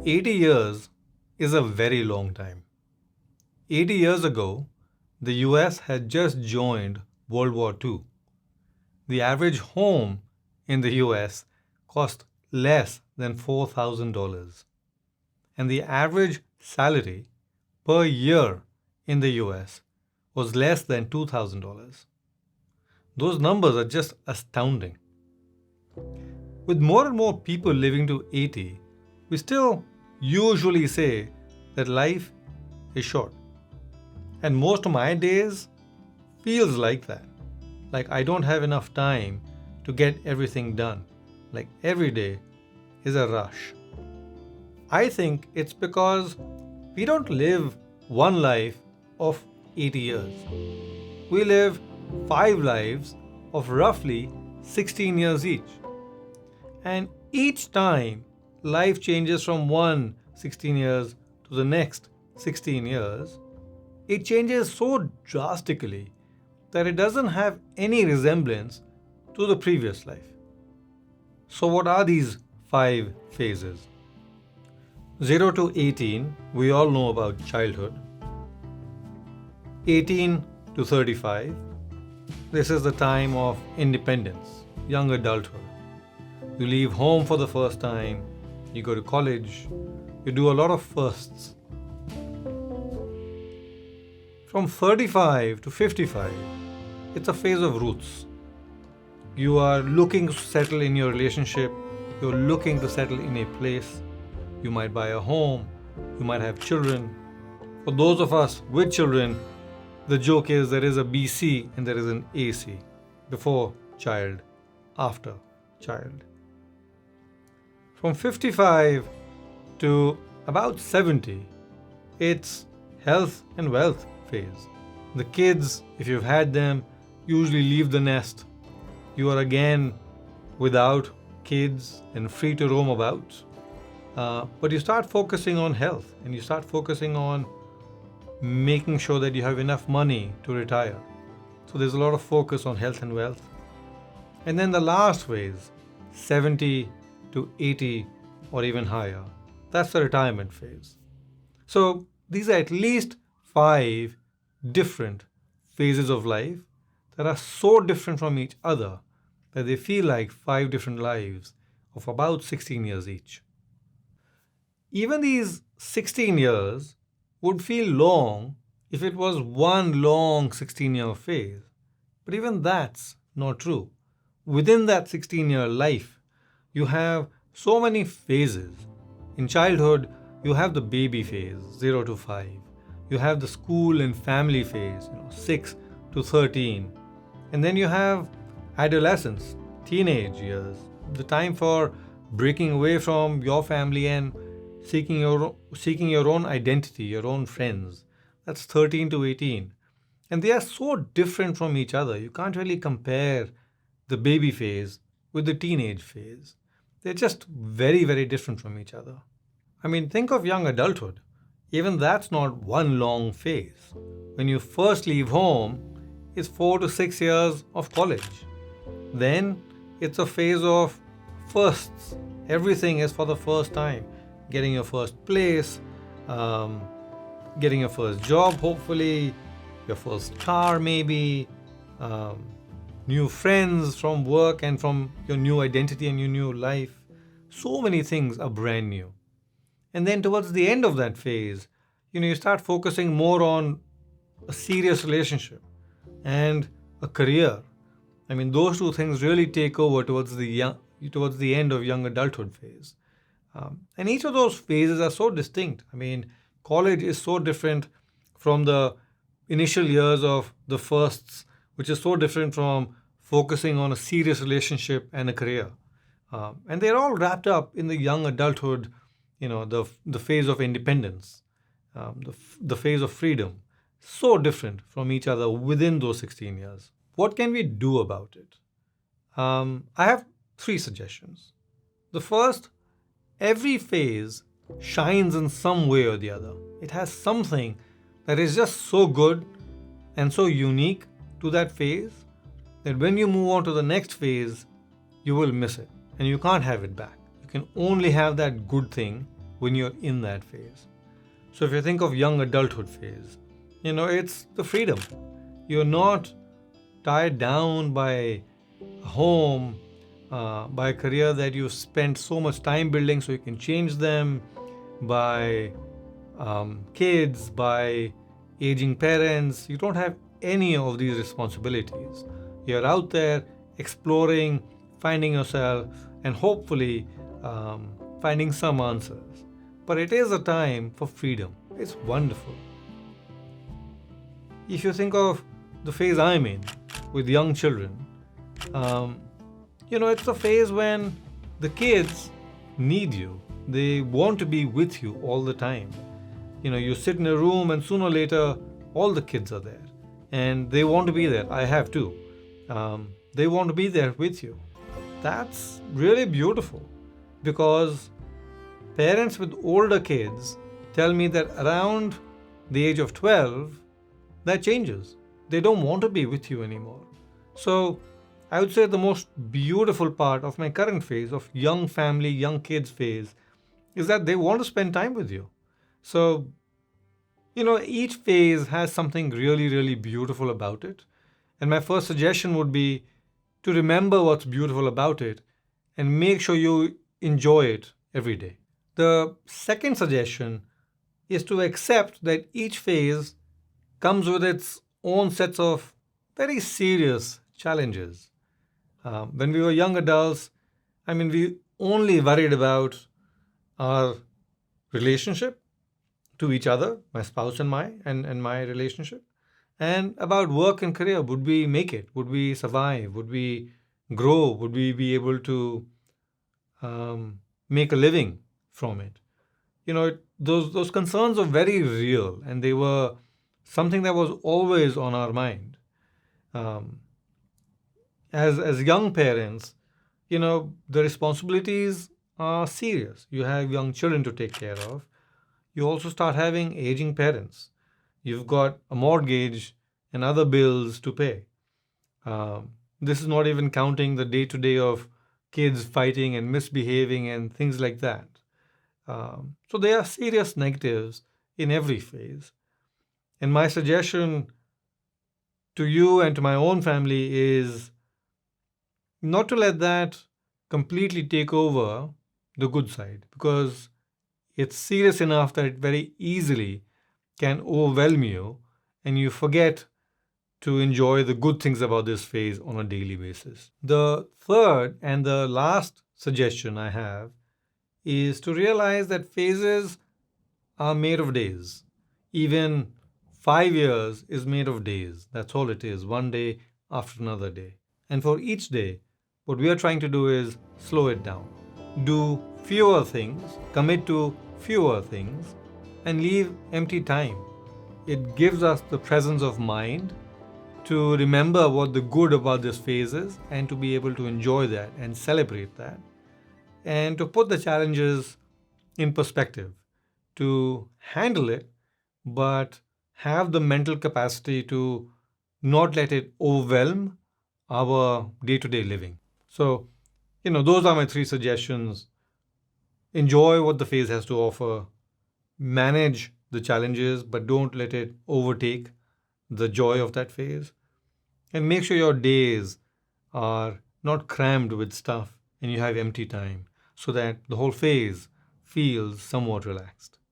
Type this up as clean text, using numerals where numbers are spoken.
80 years is a very long time. 80 years ago, the US had just joined World War II. The average home in the US cost less than $4,000, and the average salary per year in the US was less than $2,000. Those numbers are just astounding. With more and more people living to 80, we still usually say that life is short. And most of my days feels like that. Like I don't have enough time to get everything done. Like every day is a rush. I think it's because we don't live one life of 80 years. We live 5 lives of roughly 16 years each. And each time life changes from one 16 years to the next 16 years, it changes so drastically that it doesn't have any resemblance to the previous life. So, what are these 5 phases? 0 to 18, we all know about childhood. 18 to 35, this is the time of independence, young adulthood. You leave home for the first time, you go to college, you do a lot of firsts. From 35 to 55, it's a phase of roots. You are looking to settle in your relationship, you're looking to settle in a place. You might buy a home, you might have children. For those of us with children, the joke is there is a BC and there is an AC. Before child, after child. From 55 to about 70, it's health and wealth phase. The kids, if you've had them, usually leave the nest. You are again without kids and free to roam about. But you start focusing on health and you start focusing on making sure that you have enough money to retire. So there's a lot of focus on health and wealth. And then the last phase, 70 to 80 or even higher, that's the retirement phase. So these are at least 5 different phases of life that are so different from each other that they feel like 5 different lives of about 16 years each. Even these 16 years would feel long if it was one long 16-year phase. But even that's not true. Within that 16-year life, you have so many phases. In childhood, you have the baby phase, 0 to 5. You have the school and family phase, 6 to 13. And then you have adolescence, teenage years, the time for breaking away from your family and seeking your own identity, your own friends. That's 13 to 18. And they are so different from each other. You can't really compare the baby phase with the teenage phase. They're just very, very different from each other. I mean, think of young adulthood. Even that's not one long phase. When you first leave home, it's 4 to 6 years of college. Then it's a phase of firsts. Everything is for the first time. Getting your first place, getting your first job, hopefully, your first car, maybe, new friends from work and from your new identity and your new life. So many things are brand new. And then towards the end of that phase, you start focusing more on a serious relationship and a career. I mean, those two things really take over towards the end of young adulthood phase. And each of those phases are so distinct. I mean, college is so different from the initial years of the firsts, which is so different from focusing on a serious relationship and a career. And they're all wrapped up in the young adulthood, the phase of independence, the phase of freedom. So different from each other within those 16 years. What can we do about it? I have 3 suggestions. The first, every phase shines in some way or the other. It has something that is just so good and so unique to that phase that when you move on to the next phase, you will miss it and you can't have it back. You can only have that good thing when you're in that phase. So if you think of young adulthood phase, it's the freedom. You're not tied down by a home, by a career that you spent so much time building so you can change them, by kids, by aging parents. You don't have any of these responsibilities. You're out there exploring, finding yourself, and hopefully finding some answers. But it is a time for freedom. It's wonderful. If you think of the phase I'm in with young children, it's a phase when the kids need you. They want to be with you all the time. You sit in a room and sooner or later, all the kids are there. And they want to be there. I have too. They want to be there with you. That's really beautiful, because parents with older kids tell me that around the age of 12, that changes. They don't want to be with you anymore. So I would say the most beautiful part of my current phase of young family, young kids phase is that they want to spend time with you. So, each phase has something really, really beautiful about it. And my first suggestion would be to remember what's beautiful about it and make sure you enjoy it every day. The second suggestion is to accept that each phase comes with its own sets of very serious challenges. When we were young adults, we only worried about our relationship to each other, my spouse and my relationship, and about work and career. Would we make it? Would we survive? Would we grow? Would we be able to make a living from it? Those concerns are very real, and they were something that was always on our mind. As young parents, the responsibilities are serious. You have young children to take care of. You also start having aging parents. You've got a mortgage and other bills to pay. This is not even counting the day-to-day of kids fighting and misbehaving and things like that. So there are serious negatives in every phase. And my suggestion to you and to my own family is not to let that completely take over the good side, because it's serious enough that it very easily can overwhelm you and you forget to enjoy the good things about this phase on a daily basis. The third and the last suggestion I have is to realize that phases are made of days. Even 5 years is made of days. That's all it is, one day after another day. And for each day, what we are trying to do is slow it down. Do fewer things, commit to fewer things, and leave empty time. It gives us the presence of mind to remember what the good about this phase is and to be able to enjoy that and celebrate that, and to put the challenges in perspective, to handle it, but have the mental capacity to not let it overwhelm our day-to-day living. So, those are my 3 suggestions. Enjoy what the phase has to offer. Manage the challenges, but don't let it overtake the joy of that phase. And make sure your days are not crammed with stuff and you have empty time, so that the whole phase feels somewhat relaxed.